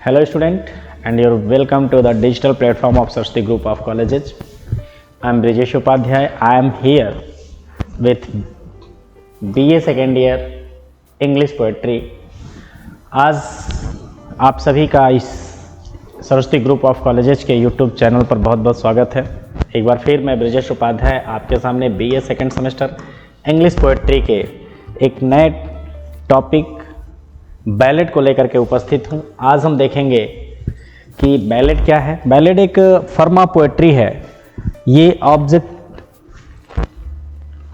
Hello student, and you're welcome to the digital platform of Saraswati Group of Colleges. I'm Brijesh Upadhyay. I am here with BA second year English Poetry. आज आप सभी का इस Saraswati group of colleges के YouTube channel पर बहुत बहुत स्वागत है। एक बार फिर मैं ब्रिजेश उपाध्याय आपके सामने BA second semester English poetry के एक नए टॉपिक बैलेड को लेकर के उपस्थित हूँ। आज हम देखेंगे कि बैलेड क्या है। बैलेड एक फॉर्म ऑफ पोएट्री है। ये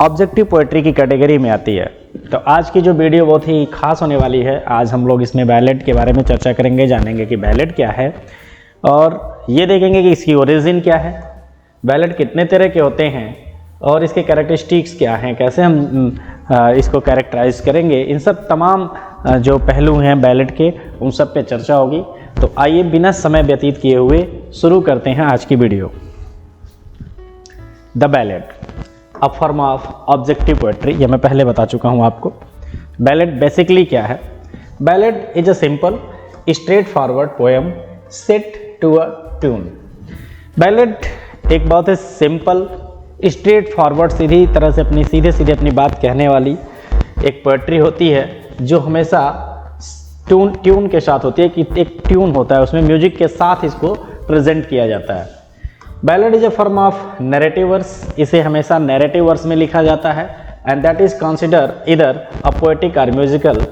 ऑब्जेक्टिव पोएट्री की कैटेगरी में आती है। तो आज की जो वीडियो बहुत ही खास होने वाली है। आज हम लोग इसमें बैलेड के बारे में चर्चा करेंगे, जानेंगे कि बैलेड क्या है और ये देखेंगे कि इसकी ओरिजिन क्या है, बैलेड कितने तरह के होते हैं और इसके कैरेक्टरिस्टिक्स क्या हैं, कैसे हम इसको कैरेक्टराइज करेंगे। इन सब तमाम जो पहलू हैं बैलेड के, उन सब पे चर्चा होगी। तो आइए बिना समय व्यतीत किए हुए शुरू करते हैं आज की video. The ballad, a form of objective poetry, ये मैं पहले बता चुका हूँ आपको। बैलेड बेसिकली क्या है? Ballad is a simple straight forward poem set to a tune. Ballad एक बहुत ही सिंपल स्ट्रेट फॉरवर्ड सीधी तरह से सीधे अपनी बात कहने वाली एक पोएट्री होती है, जो हमेशा ट्यून के साथ होती है कि एक ट्यून होता है, उसमें म्यूजिक के साथ इसको प्रेजेंट किया जाता है। Ballad is a form of narrative verse. इसे हमेशा नैरेटिव वर्स में लिखा जाता है एंड दैट इज कंसिडर इधर अ पोएटिक और म्यूजिकल।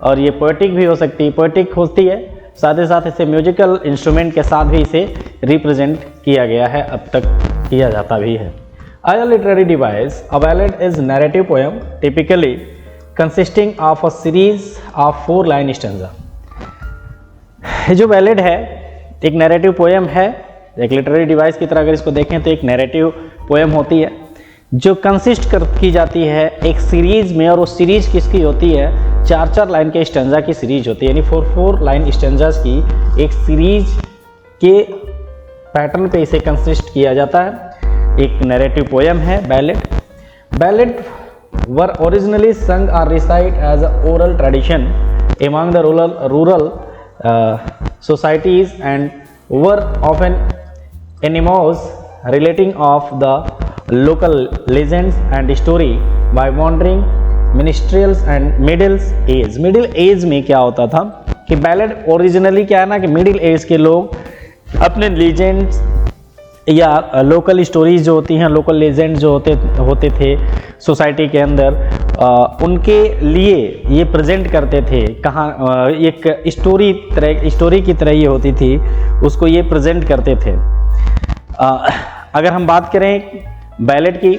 और ये पोएटिक भी हो सकती है, पोएटिक होती है, साथ ही साथ इसे म्यूजिकल इंस्ट्रूमेंट के साथ भी इसे रिप्रेजेंट किया गया है, अब तक किया जाता भी है। As a literary device, a ballad is narrative poem typically consisting of a series of 4-line stanza. ये जो बैलेड है एक नैरेटिव पोएम है। एक लिटरेरी डिवाइस की तरह अगर इसको देखें तो एक नैरेटिव पोएम होती है जो कंसिस्ट की जाती है एक सीरीज में, और वो सीरीज किसकी होती है? 4-4 लाइन के स्टेंजा की सीरीज होती है, यानी 4 लाइन स्टेंजास की एक सीरीज के पैटर्न पे इसे कंसिस्ट किया जाता है। एक नैरेटिव पोएम है ballad. Ballad were originally sung और recite as a oral tradition among the rural societies and were often enemies relating of the local legends and story by wandering minstrels and middle age। Middle age में क्या होता था कि ballad originally क्या है ना कि मिडिल एज के लोग अपने लीजेंड्स या लोकल स्टोरीज जो होती हैं, लोकल लेजेंड जो होते थे सोसाइटी के अंदर, उनके लिए ये प्रेजेंट करते थे। कहाँ एक स्टोरी की तरह ये होती थी, उसको ये प्रेजेंट करते थे। अगर हम बात करें बैलेड की,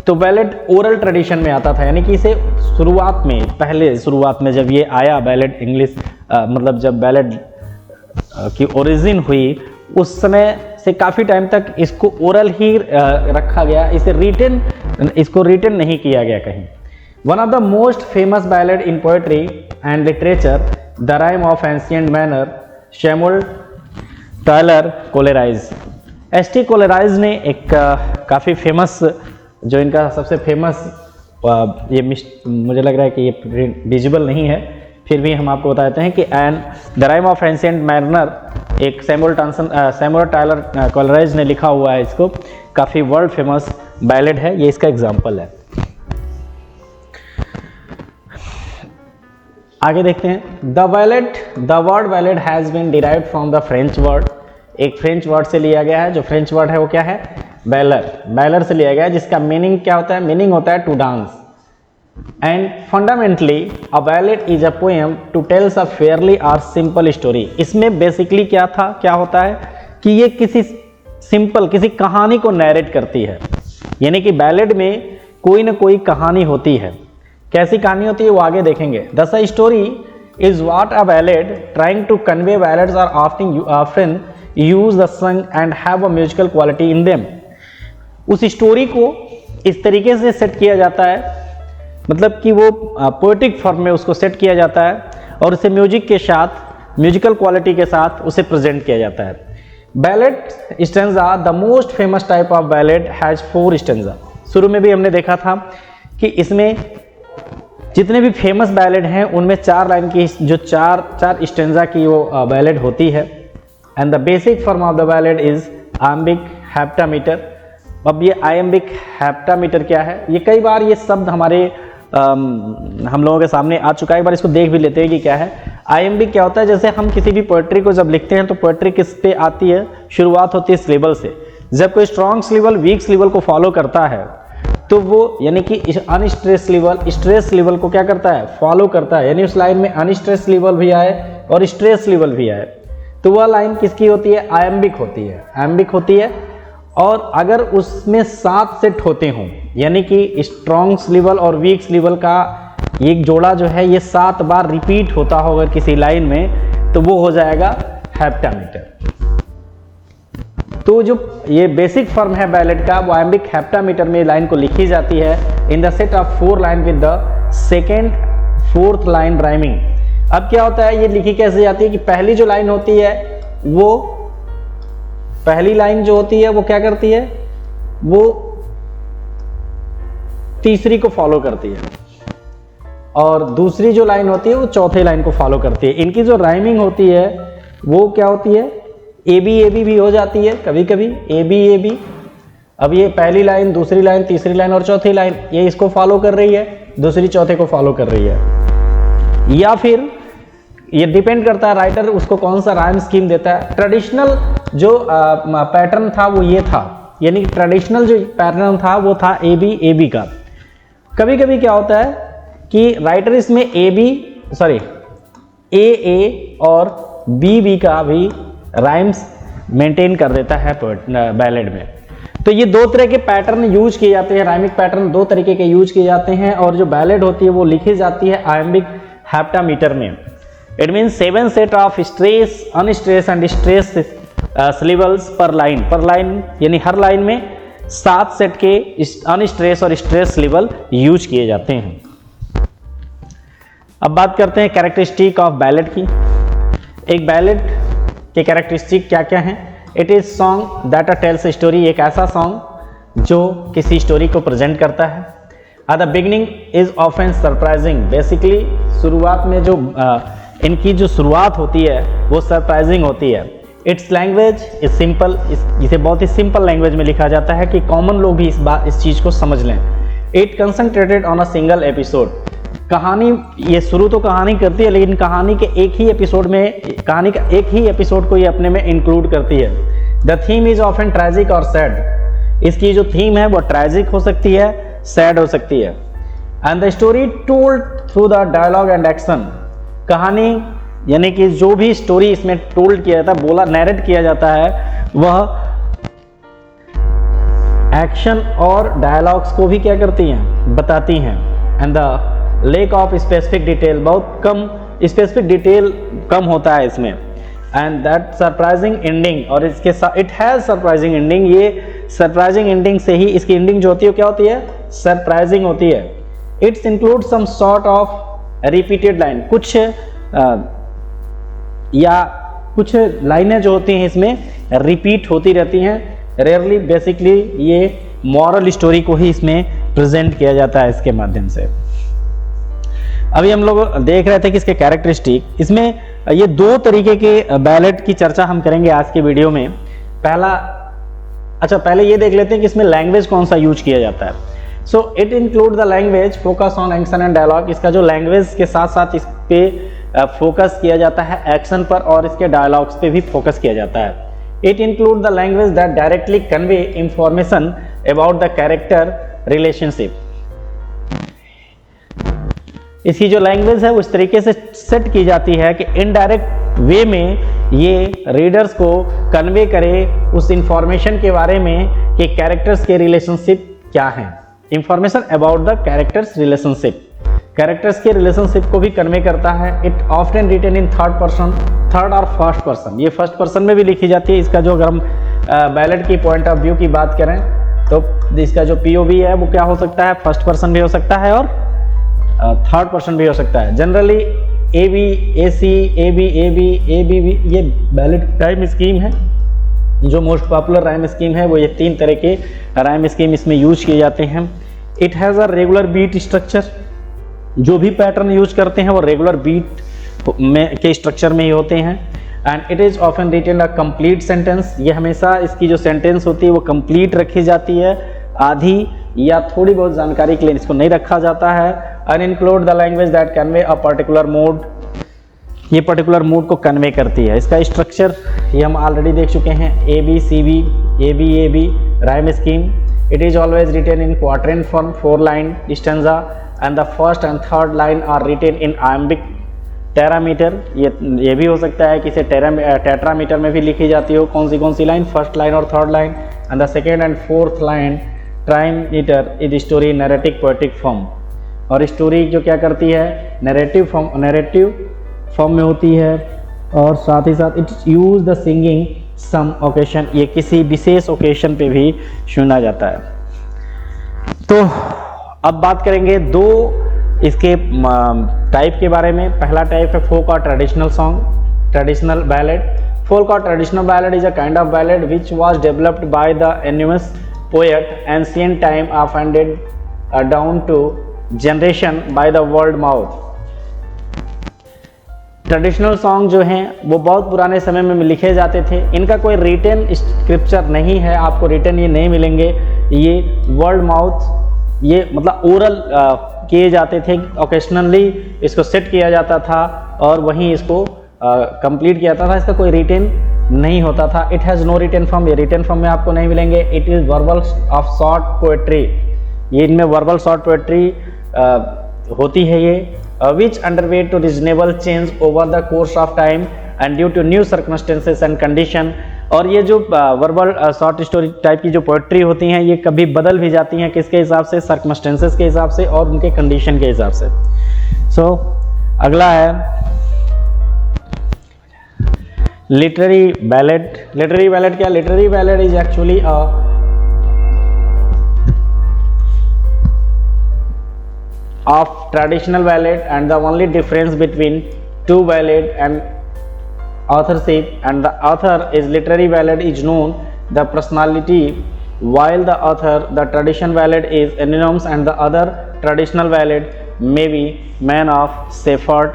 तो बैलेड ओरल ट्रेडिशन में आता था, यानी कि इसे शुरुआत में जब ये आया बैलेड इंग्लिश, मतलब जब बैलेड की ओरिजिन हुई उस समय से काफ़ी टाइम तक इसको ओरल ही रखा गया, इसको रिटन नहीं किया गया कहीं। One of the most famous ballad in poetry and literature, the rime of ancient mariner, Samuel Taylor Coleridge. ST. Coleridge ने एक काफ़ी फेमस, जो इनका सबसे फेमस, ये मुझे लग रहा है कि ये विजिबल नहीं है, फिर भी हम आपको बताते हैं कि the rime of ancient manner एक सैमुअल टायलर कोलेराइज ने लिखा हुआ है। इसको काफ़ी वर्ल्ड फेमस बैलेड है, ये इसका एग्जाम्पल है। आगे देखते हैं। The word ballad has been derived from the French word. एक फ्रेंच वर्ड से लिया गया है। जो फ्रेंच वर्ड है वो क्या है? बैलर से लिया गया है, जिसका मीनिंग क्या होता है? मीनिंग होता है to dance. And fundamentally a ballad is a poem to tells a fairly और सिंपल स्टोरी। इसमें बेसिकली क्या होता है कि ये किसी कहानी को नैरेट करती है, यानी कि बैलेड में कोई ना कोई कहानी होती है। कैसी कहानी होती है वो आगे देखेंगे। Thus a story is what a ballad trying to convey. Ballads are often use the sung and have a musical quality in them. उस स्टोरी को इस तरीके से सेट किया जाता है, मतलब कि वो पोएटिक फॉर्म में उसको सेट किया जाता है और उसे म्यूजिक के साथ, म्यूजिकल क्वालिटी के साथ उसे प्रेजेंट किया जाता है। Ballad stanza, the most famous type of ballad has 4 stanza. शुरू में भी हमने देखा था कि इसमें जितने भी फेमस बैलेड हैं उनमें 4 लाइन की जो चार स्टेंजा की वो बैलेड होती है। And the basic form of the ballad is iambic heptameter. अब ये आयम्बिक हेप्टामीटर क्या है, ये कई बार ये शब्द हमारे हम लोगों के सामने आ चुका है, एक बार इसको देख भी लेते हैं कि क्या है। आयम्बिक क्या होता है, जैसे हम किसी भी पोएट्री को जब लिखते हैं तो पोएट्री किस पे आती है, शुरुआत होती है सिलेबल से। जब कोई स्ट्रॉन्ग सिलेबल वीक सिलेबल को फॉलो करता है तो वो यानी कि अनस्ट्रेस सिलेबल स्ट्रेस सिलेबल को क्या करता है, फॉलो करता है, यानी उस लाइन में अनस्ट्रेस सिलेबल भी आए और स्ट्रेस सिलेबल भी आए तो वह लाइन किसकी होती है, आयम्बिक होती है, आयम्बिक होती है। और अगर उसमें 7 सेट होते हों, यानी कि स्ट्रॉन्ग सिलेबल और वीक सिलेबल का एक जोड़ा जो है ये 7 बार रिपीट होता हो अगर किसी लाइन में, तो वो हो जाएगा हेप्टामीटर। तो जो ये बेसिक फॉर्म है बैलेड का, वो आयम्बिक हेप्टामीटर में लाइन को लिखी जाती है in the set of 4 line with the second 4th line rhyming. अब क्या होता है, ये लिखी कैसे जाती है कि पहली जो लाइन होती है वो पहली लाइन जो होती है वो क्या करती है, वो तीसरी को फॉलो करती है और दूसरी जो लाइन होती है वो चौथे लाइन को फॉलो करती है। इनकी जो राइमिंग होती है वो क्या होती है, ए बी भी हो जाती है कभी कभी, ए बी। अब ये पहली लाइन, दूसरी लाइन, तीसरी लाइन और चौथी लाइन ये इसको फॉलो कर रही है, दूसरी चौथे को फॉलो कर रही है। या फिर ये डिपेंड करता है राइटर उसको कौन सा राइम स्कीम देता है। ट्रेडिशनल जो पैटर्न था वो ये था, यानी और जो पैटर्न था वो था ए बी का। कभी कभी क्या होता है कि राइटर इसमें ए और बी का भी राइम्स मेंटेन कर देता है बैलेड में। तो ये 2 तरह के पैटर्न यूज किए जाते हैं, राइमिक पैटर्न 2 तरीके के यूज किए जाते हैं और जो बैलेड होती है वो लिखी जाती है आयम्बिक हेप्टामीटर में। It means 7 set of stress, unstress and stress syllables पर लाइन, यानी हर लाइन में 7 सेट के अनस्ट्रेस और स्ट्रेस सिलेबल यूज किए जाते हैं। अब बात करते हैं कैरेक्टरिस्टिक ऑफ बैलेड की। एक बैलेड के कैरेक्टरिस्टिक क्या क्या हैं। It is song that tells story, एक ऐसा सॉन्ग जो किसी स्टोरी को प्रेजेंट करता है। At the beginning is often surprising, basically शुरुआत में जो इनकी जो शुरुआत होती है वो सरप्राइजिंग होती है। इट्स लैंग्वेज इज सिंपल, इसे बहुत ही सिंपल लैंग्वेज में लिखा जाता है कि कॉमन लोग भी इस चीज़ को समझ लें। It concentrated on a single episode, कहानी ये शुरू तो कहानी करती है लेकिन कहानी के एक ही एपिसोड में, कहानी का एक ही एपिसोड को ये अपने में इंक्लूड करती है। The theme is often tragic और सैड, इसकी जो थीम है वो ट्रेजिक हो सकती है, सैड हो सकती है। And the story told through the dialogue and action, कहानी यानी कि जो भी स्टोरी इसमें टोल्ड किया जाता है, बोला नैरेट किया जाता है, वह एक्शन और डायलॉग्स को भी क्या करती हैं, बताती हैं। And the lake of specific detail, बहुत कम स्पेसिफिक डिटेल कम होता है इसमें। एंड दैट सरप्राइजिंग एंडिंग, और इसके साथ इट हैज सरप्राइजिंग एंडिंग, ये सरप्राइजिंग एंडिंग से ही इसकी एंडिंग जो होती है क्या होती है, सरप्राइजिंग होती है। It's include some sort of repeated line, कुछ लाइनें जो होती हैं इसमें रिपीट होती रहती हैं। रेयरली बेसिकली ये मॉरल स्टोरी को ही इसमें प्रेजेंट किया जाता है इसके माध्यम से। अभी हम लोग देख रहे थे कि इसके कैरेक्टरिस्टिक, इसमें ये 2 तरीके के बैलेड की चर्चा हम करेंगे आज के वीडियो में। पहले ये देख लेते हैं कि इसमें लैंग्वेज कौन सा यूज किया जाता है। So it include the language, focus on action and dialogue, इसका जो लैंग्वेज के साथ साथ इस पे फोकस किया जाता है एक्शन पर और इसके डायलॉग्स पे भी फोकस किया जाता है। It include the language that directly convey information about the character relationship, इसकी जो लैंग्वेज है उस तरीके से सेट की जाती है कि इनडायरेक्ट वे में ये रीडर्स को कन्वे करे उस इंफॉर्मेशन के बारे में कि कैरेक्टर्स के रिलेशनशिप क्या हैं, information about the characters relationship, characters के रिलेशनशिप को भी कन्वे करता है। It often written in third और फर्स्ट पर्सन, ये फर्स्ट पर्सन में भी लिखी जाती है। इसका जो अगर हम बैलेड की पॉइंट ऑफ व्यू की बात करें तो इसका जो पीओवी है वो क्या हो सकता है, फर्स्ट पर्सन भी हो सकता है और थर्ड पर्सन भी हो सकता है। Generally A B A C A B ये बैलेड राइम स्कीम है, जो मोस्ट पॉपुलर राइम स्कीम है वो ये 3 तरह के राइम स्कीम इसमें यूज किए जाते हैं। It has a regular beat structure, जो भी पैटर्न यूज करते हैं वो रेगुलर बीट में के स्ट्रक्चर में ही होते हैं। And it is often written a complete sentence, ये हमेशा इसकी जो सेंटेंस होती है वो कंप्लीट रखी जाती है, आधी या थोड़ी बहुत जानकारी के लिए इसको नहीं रखा जाता है। And include the language that convey a particular mood, ये पर्टिकुलर मूड को कन्वे करती है। इसका स्ट्रक्चर ये हम ऑलरेडी देख चुके हैं, A B C B, A B A B, rhyme scheme. It is always written in quadrant form, 4 line stanza, and the first and third line are written in iambic tetrameter. ये भी हो सकता है कि इसे टेट्रामीटर में भी लिखी जाती हो। कौन सी लाइन? फर्स्ट लाइन और third line. And the second and fourth line trimeter is story narrative poetic form. और स्टोरी जो क्या करती है, नैरेटिव फॉर्म में होती है। और साथ ही साथ it's use the singing some occasion, ये किसी विशेष ओकेशन पे भी सुना जाता है। तो अब बात करेंगे दो इसके टाइप के बारे में। पहला टाइप है फोक और traditional song, traditional ballad. Folk और traditional ballad is a kind of ballad which was developed by the anonymous poet ancient time of handed down to generation by the world mouth. Traditional song जो हैं वो बहुत पुराने समय में लिखे जाते थे। इनका कोई रिटन स्क्रिप्चर नहीं है, आपको रिटन ये नहीं मिलेंगे। ये वर्ल्ड माउथ, ये मतलब ओरल किए जाते थे। ओकेशनली इसको सेट किया जाता था और वहीं इसको कंप्लीट किया जाता था। इसका कोई रिटन नहीं होता था। It has no written form, ये रिटन फॉर्म में आपको नहीं मिलेंगे। It is verbal of short poetry, ये इनमें वर्बल शॉर्ट पोएट्री होती है ये। which underwent to reasonable change over the course of time and due to new circumstances and condition। और ये जो वर्बल शॉर्ट स्टोरी टाइप की जो पोएट्री होती हैं ये कभी बदल भी जाती हैं, किसके हिसाब से? सर्कमस्टेंसेस के हिसाब से और उनके कंडीशन के हिसाब से। सो अगला है लिटरेरी बैलेड। लिटरेरी बैलेड क्या? Literary ballad is actually of traditional ballad, and the only difference between two ballad and authorship and the author is literary ballad is known the personality, while the author the traditional ballad is anonymous, and the other traditional ballad may be man of shepherd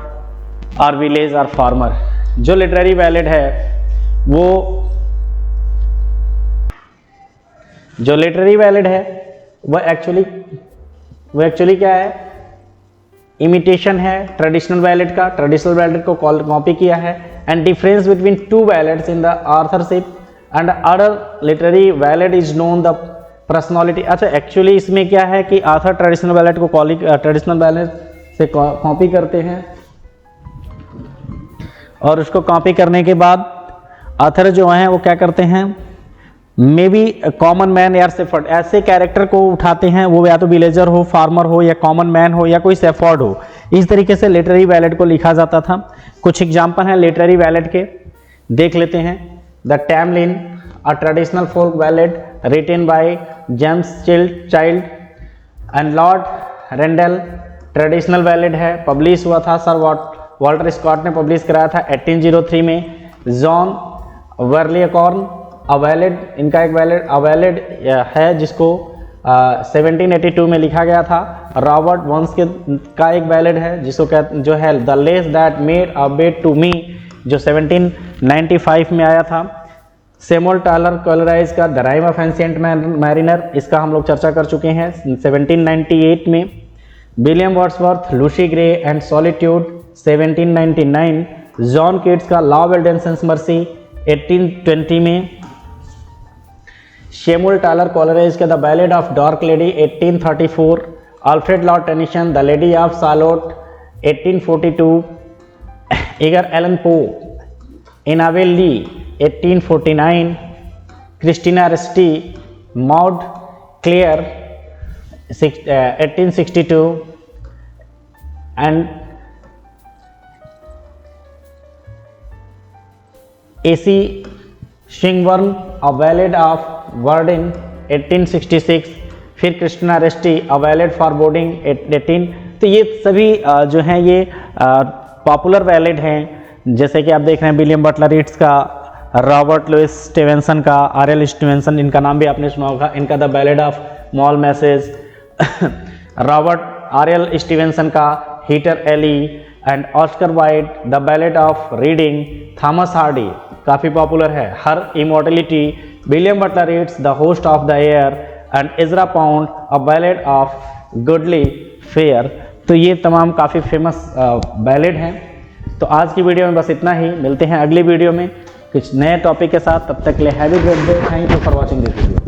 or village or farmer। जो literary ballad है वो actually क्या है? Imitation है traditional ballad का। Traditional ballad को copy किया है। And difference between two ballads in the authorship and other literary ballad is known the personality. अच्छा, एक्चुअली इसमें क्या है कि ऑथर ट्रेडिशनल बैलेड को ट्रेडिशनल बैलेड से कॉपी करते हैं और उसको कॉपी करने के बाद ऑथर जो हैं वो क्या करते हैं, मे बी कॉमन मैन या सेफर्ड, ऐसे कैरेक्टर को उठाते हैं, वो या तो विलेजर हो, फार्मर हो, या कॉमन मैन हो, या कोई सेफर्ड हो। इस तरीके से लिटरेरी बैलेड को लिखा जाता था। कुछ एग्जाम्पल हैं लिटरेरी बैलेड के, देख लेते हैं। The Tam Lin, a traditional folk ballad written by James Child and Lord Randall. Traditional ballad है, पब्लिश हुआ था, सर वॉल्टर स्कॉट ने पब्लिश कराया था 1803 में। जॉन वर्लियकॉर्न अवैलिड, इनका एक अवैलिड है जिसको 1782 में लिखा गया था। रॉबर्ट वंस का एक बैलेड है जिसको जो है the lass that made a bed to me, जो 1795 में आया था। सैमुअल टायलर कोलराइज का the rime of ancient mariner, इसका हम लोग चर्चा कर चुके हैं 1798 में। William Wordsworth Lucy Gray and solitude 1799। John Keats का लव एंड डेंसेंस मर्सी 1820 में। सैमुअल टायलर कोलराइज का the ballad of dark lady 1834। Alfred Lord Tennyson the lady of Shalott 1842। Eager Elon Poe Annabel Lee 1849। Christina Rossetti Maude Clare 1862 and AC Swinburne A Ballad of Verdun 1866। फिर Christina Rossetti A Ballad for Boarding 18। तो ये सभी जो हैं ये popular ballad हैं, जैसे कि आप देख रहे हैं विलियम बटलर ईट्स का, रॉबर्ट लुइस स्टीवेंसन का, R.L. स्टीवेंसन, इनका नाम भी आपने सुना होगा। इनका the ballad of Moll Magee. Robert R L. Stevenson का heather ale and Oscar Wilde the ballad of Reading, Thomas Hardy काफ़ी पॉपुलर है, her immortality, William Butler Yeats the host of the air and Ezra Pound a ballad of goodly fere. तो ये तमाम काफ़ी famous ballad हैं। तो आज की वीडियो में बस इतना ही, मिलते हैं अगली वीडियो में कुछ नए टॉपिक के साथ। तब तक के लिए have a great day, thank you for watching this video.